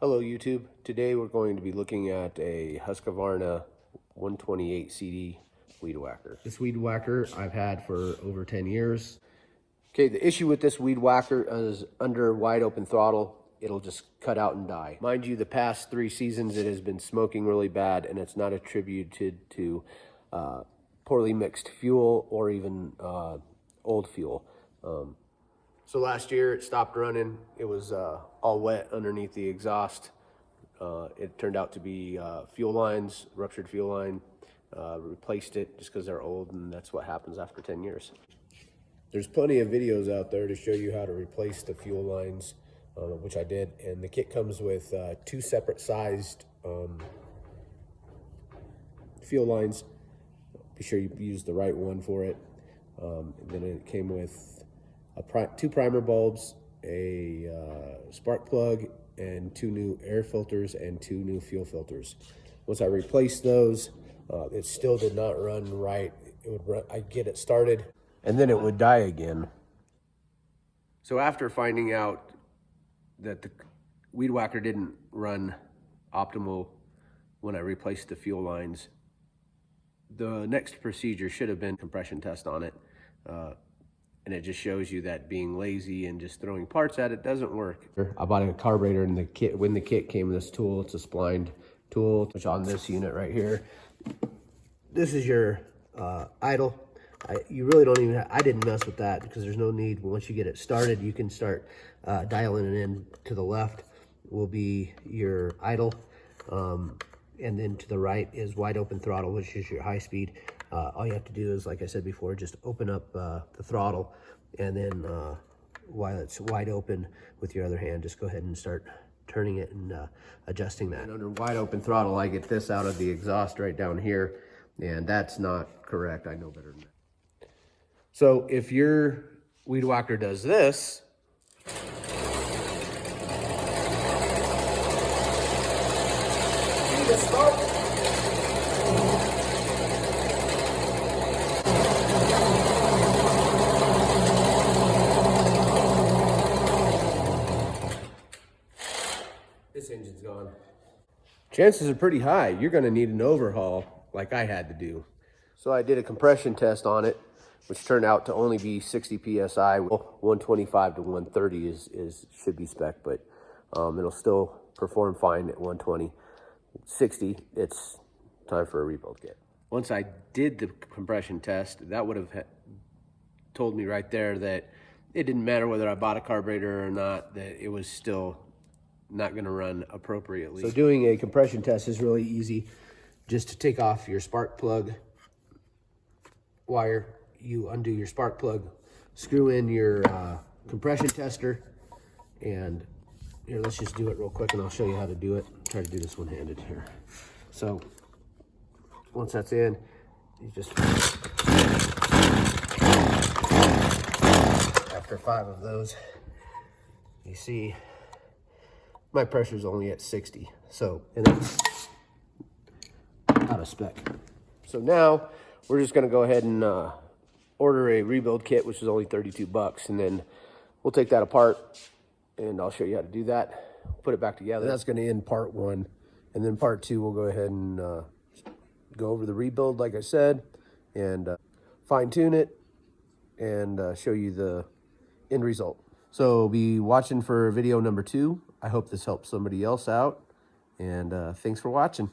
Hello YouTube. Today we're going to be looking at a Husqvarna 128 CD weed whacker. This weed whacker I've had for over 10 years. Okay, the issue with this weed whacker is under wide open throttle, it'll just cut out and die. Mind you, the past 3 seasons it has been smoking really bad, and it's not attributed to poorly mixed fuel or even old fuel. So last year it stopped running. It was all wet underneath the exhaust. It turned out to be fuel lines, ruptured fuel line. Replaced it just because they're old, and that's what happens after 10 years. There's plenty of videos out there to show you how to replace the fuel lines, which I did. And the kit comes with 2 separate sized fuel lines. Be sure you use the right one for it. Then it came with 2 primer bulbs, a spark plug, and 2 new air filters and 2 new fuel filters. Once I replaced those, it still did not run right. It would run, I'd get it started, and then it would die again. So after finding out that the weed whacker didn't run optimal when I replaced the fuel lines, the next procedure should have been a compression test on it. And it just shows you that being lazy and just throwing parts at it doesn't work. I bought a carburetor in the kit. When the kit came with this tool, it's a splined tool, which on this unit right here, this is your idle. You really don't even I didn't mess with that because there's no need. Once you get it started, you can start dialing it in. To the left will be your idle, and then to the right is wide open throttle, which is your high speed. All you have to do is, like I said before, just open up the throttle, and then while it's wide open with your other hand, just go ahead and start turning it and adjusting that. And under wide open throttle, I get this out of the exhaust right down here, and that's not correct. I know better than that. So if your weed whacker does this, you need to start. This engine's gone. Chances are pretty high you're going to need an overhaul like I had to do. So I did a compression test on it, which turned out to only be 60 psi. 125 to 130 should be spec, but it'll still perform fine at 120. 60, it's time for a rebuild kit. Once I did the compression test, that would have told me right there that it didn't matter whether I bought a carburetor or not, that it was still not going to run appropriately. So doing a compression test is really easy. Just to take off your spark plug wire, you undo your spark plug, screw in your compression tester, and here, let's just do it real quick and I'll show you how to do it. Try to do this one-handed here. So once that's in, you just, after 5 of those, you see my pressure is only at 60, so, and it's out of spec. So now we're just going to go ahead and order a rebuild kit, which is only 32 bucks, and then we'll take that apart and I'll show you how to do that, put it back together. And that's going to end part 1, and then part 2 we'll go ahead and go over the rebuild like I said, and fine-tune it and show you the end result. So be watching for video number 2. I hope this helps somebody else out, and thanks for watching.